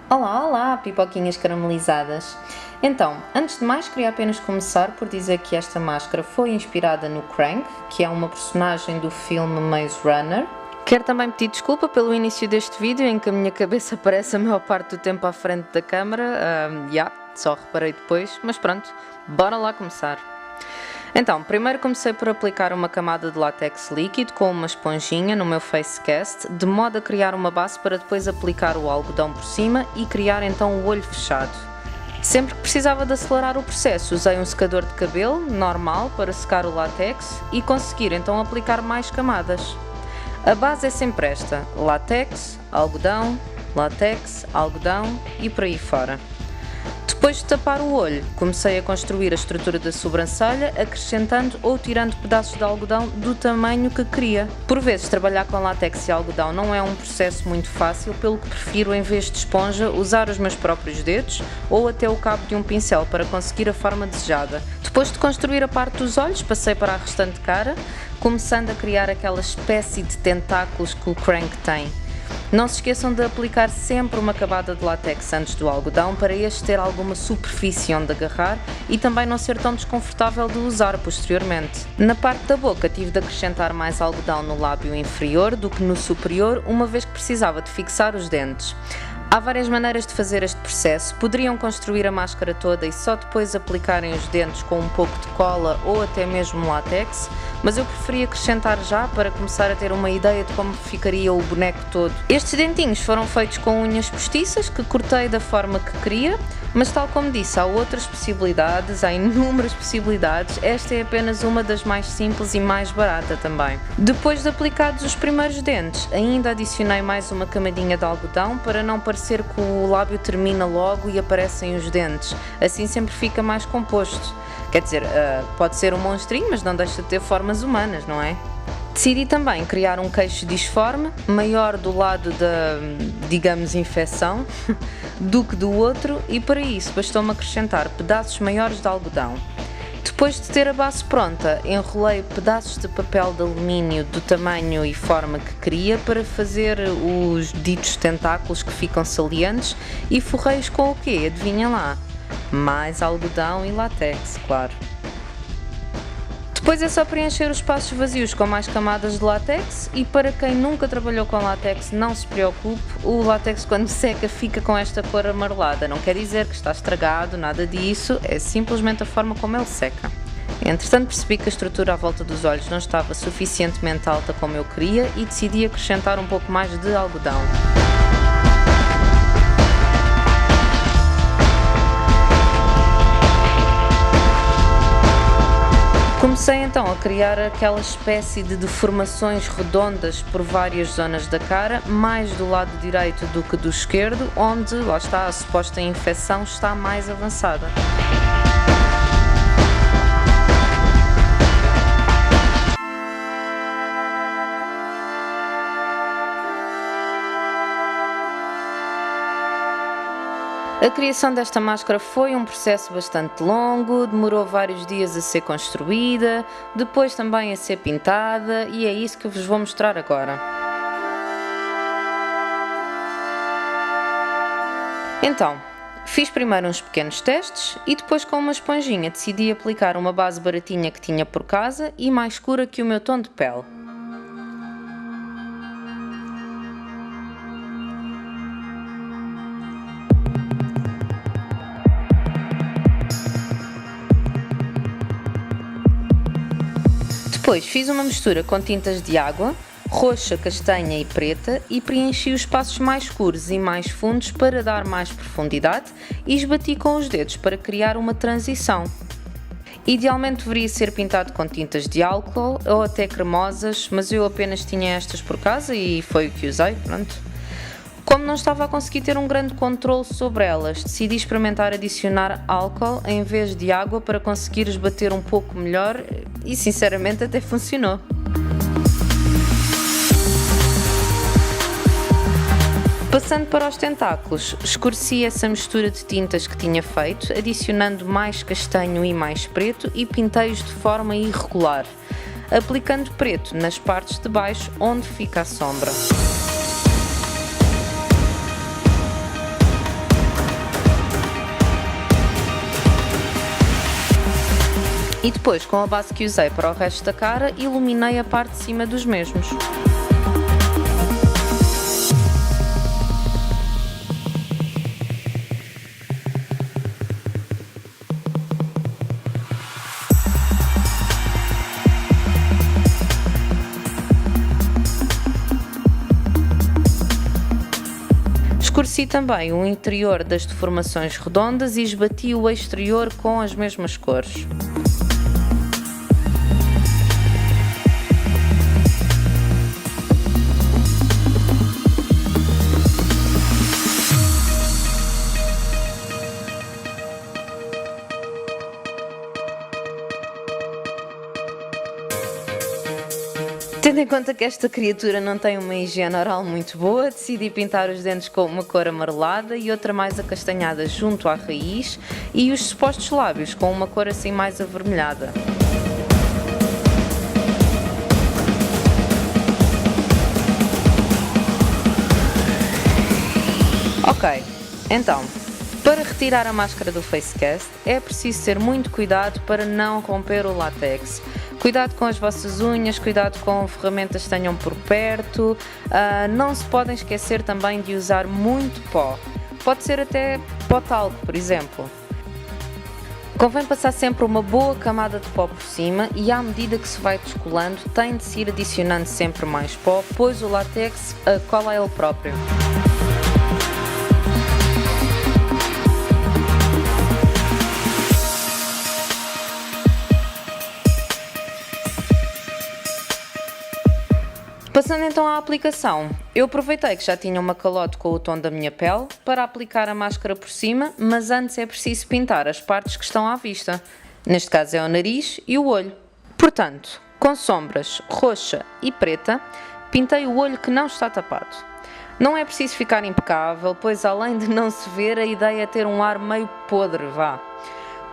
Olá, olá, pipoquinhas caramelizadas! Então, antes de mais, queria apenas começar por dizer que esta máscara foi inspirada no Krang, que é uma personagem do filme Maze Runner. Quero também pedir desculpa pelo início deste vídeo, em que a minha cabeça aparece a maior parte do tempo à frente da câmara. Só reparei depois, mas pronto, bora lá começar. Então, primeiro comecei por aplicar uma camada de látex líquido com uma esponjinha no meu face cast, de modo a criar uma base para depois aplicar o algodão por cima e criar então o olho fechado. Sempre que precisava de acelerar o processo, usei um secador de cabelo normal para secar o látex e conseguir então aplicar mais camadas. A base é sempre esta: látex, algodão e por aí fora. Depois de tapar o olho, comecei a construir a estrutura da sobrancelha, acrescentando ou tirando pedaços de algodão do tamanho que queria. Por vezes, trabalhar com látex e algodão não é um processo muito fácil, pelo que prefiro, em vez de esponja, usar os meus próprios dedos ou até o cabo de um pincel para conseguir a forma desejada. Depois de construir a parte dos olhos, passei para a restante cara, começando a criar aquela espécie de tentáculos que o Krang tem. Não se esqueçam de aplicar sempre uma camada de látex antes do algodão para este ter alguma superfície onde agarrar e também não ser tão desconfortável de usar posteriormente. Na parte da boca tive de acrescentar mais algodão no lábio inferior do que no superior, uma vez que precisava de fixar os dentes. Há várias maneiras de fazer este processo. Poderiam construir a máscara toda e só depois aplicarem os dentes com um pouco de cola ou até mesmo látex, mas eu preferi acrescentar já para começar a ter uma ideia de como ficaria o boneco todo. Estes dentinhos foram feitos com unhas postiças que cortei da forma que queria, mas tal como disse, há outras possibilidades, há inúmeras possibilidades, esta é apenas uma das mais simples e mais barata também. Depois de aplicados os primeiros dentes, ainda adicionei mais uma camadinha de algodão para não parecer que o lábio termina logo e aparecem os dentes, assim sempre fica mais composto. Quer dizer, pode ser um monstrinho, mas não deixa de ter formas humanas, não é? Decidi também criar um queixo disforme, maior do lado da, digamos, infecção, do que do outro, e para isso bastou-me acrescentar pedaços maiores de algodão. Depois de ter a base pronta, enrolei pedaços de papel de alumínio do tamanho e forma que queria para fazer os ditos tentáculos que ficam salientes e forrei-os com o quê? Adivinha lá? Mais algodão e látex, claro. Depois é só preencher os espaços vazios com mais camadas de látex e para quem nunca trabalhou com látex, não se preocupe, o látex quando seca fica com esta cor amarelada, não quer dizer que está estragado, nada disso, é simplesmente a forma como ele seca. Entretanto percebi que a estrutura à volta dos olhos não estava suficientemente alta como eu queria e decidi acrescentar um pouco mais de algodão. Comecei então a criar aquela espécie de deformações redondas por várias zonas da cara, mais do lado direito do que do esquerdo, onde, lá está, a suposta infecção está mais avançada. A criação desta máscara foi um processo bastante longo, demorou vários dias a ser construída, depois também a ser pintada e é isso que vos vou mostrar agora. Então, fiz primeiro uns pequenos testes e depois com uma esponjinha decidi aplicar uma base baratinha que tinha por casa e mais escura que o meu tom de pele. Depois fiz uma mistura com tintas de água, roxa, castanha e preta e preenchi os espaços mais escuros e mais fundos para dar mais profundidade e esbati com os dedos para criar uma transição. Idealmente deveria ser pintado com tintas de álcool ou até cremosas, mas eu apenas tinha estas por casa e foi o que usei, pronto. Como não estava a conseguir ter um grande controle sobre elas, decidi experimentar adicionar álcool em vez de água para conseguir esbater um pouco melhor e sinceramente até funcionou. Passando para os tentáculos, escureci essa mistura de tintas que tinha feito, adicionando mais castanho e mais preto e pintei-os de forma irregular, aplicando preto nas partes de baixo onde fica a sombra. E depois, com a base que usei para o resto da cara, iluminei a parte de cima dos mesmos. Escureci também o interior das deformações redondas e esbati o exterior com as mesmas cores. Tendo em conta que esta criatura não tem uma higiene oral muito boa, decidi pintar os dentes com uma cor amarelada e outra mais acastanhada junto à raiz e os supostos lábios com uma cor assim mais avermelhada. Ok, então, para retirar a máscara do Facecast é preciso ter muito cuidado para não romper o látex. Cuidado com as vossas unhas, cuidado com ferramentas que tenham por perto, não se podem esquecer também de usar muito pó, pode ser até pó talco, por exemplo. Convém passar sempre uma boa camada de pó por cima e à medida que se vai descolando tem de se ir adicionando sempre mais pó, pois o látex cola a ele próprio. Passando então à aplicação, eu aproveitei que já tinha uma calote com o tom da minha pele para aplicar a máscara por cima, mas antes é preciso pintar as partes que estão à vista. Neste caso é o nariz e o olho. Portanto, com sombras roxa e preta, pintei o olho que não está tapado. Não é preciso ficar impecável, pois além de não se ver, a ideia é ter um ar meio podre, vá.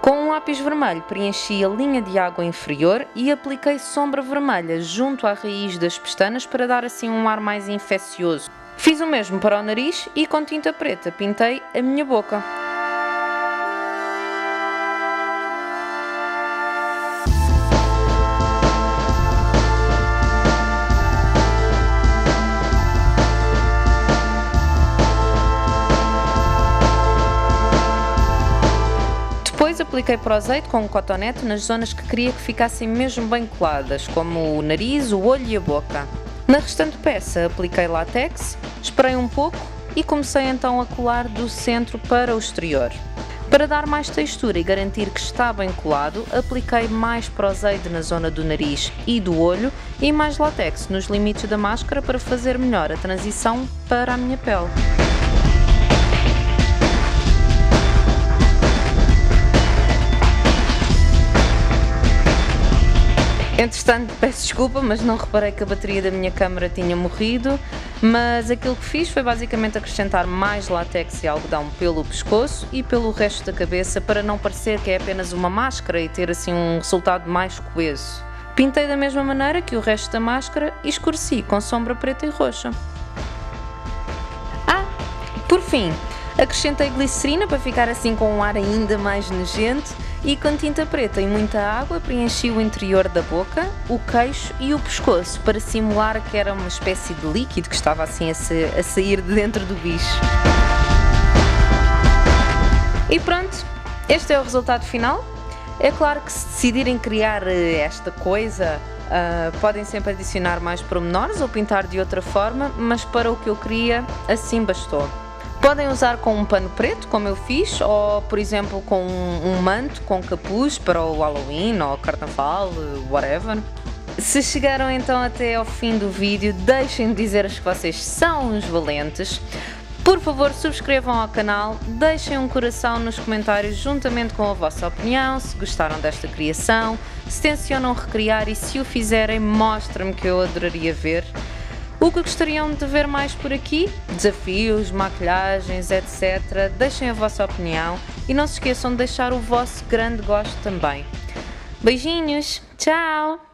Com um lápis vermelho preenchi a linha de água inferior e apliquei sombra vermelha junto à raiz das pestanas para dar assim um ar mais infeccioso. Fiz o mesmo para o nariz e com tinta preta pintei a minha boca. Depois apliquei Pro-Azeite com um cotonete nas zonas que queria que ficassem mesmo bem coladas, como o nariz, o olho e a boca. Na restante peça apliquei látex, esperei um pouco e comecei então a colar do centro para o exterior. Para dar mais textura e garantir que está bem colado, apliquei mais Pro-Azeite na zona do nariz e do olho e mais látex nos limites da máscara para fazer melhor a transição para a minha pele. Entretanto, peço desculpa, mas não reparei que a bateria da minha câmera tinha morrido, mas aquilo que fiz foi basicamente acrescentar mais látex e algodão pelo pescoço e pelo resto da cabeça para não parecer que é apenas uma máscara e ter assim um resultado mais coeso. Pintei da mesma maneira que o resto da máscara e escureci com sombra preta e roxa. Por fim, acrescentei glicerina para ficar assim com um ar ainda mais nojento e com tinta preta e muita água preenchi o interior da boca, o queixo e o pescoço para simular que era uma espécie de líquido que estava assim a sair de dentro do bicho. E pronto, este é o resultado final. É claro que se decidirem criar esta coisa, podem sempre adicionar mais pormenores ou pintar de outra forma, mas para o que eu queria, assim bastou. Podem usar com um pano preto, como eu fiz, ou por exemplo com um manto com capuz para o Halloween ou Carnaval, whatever. Se chegaram então até ao fim do vídeo, deixem-me dizer que vocês são uns valentes. Por favor, subscrevam ao canal, deixem um coração nos comentários juntamente com a vossa opinião, se gostaram desta criação, se tencionam recriar e se o fizerem, mostrem-me que eu adoraria ver. O que gostariam de ver mais por aqui? Desafios, maquilhagens, etc. Deixem a vossa opinião e não se esqueçam de deixar o vosso grande gosto também. Beijinhos, tchau!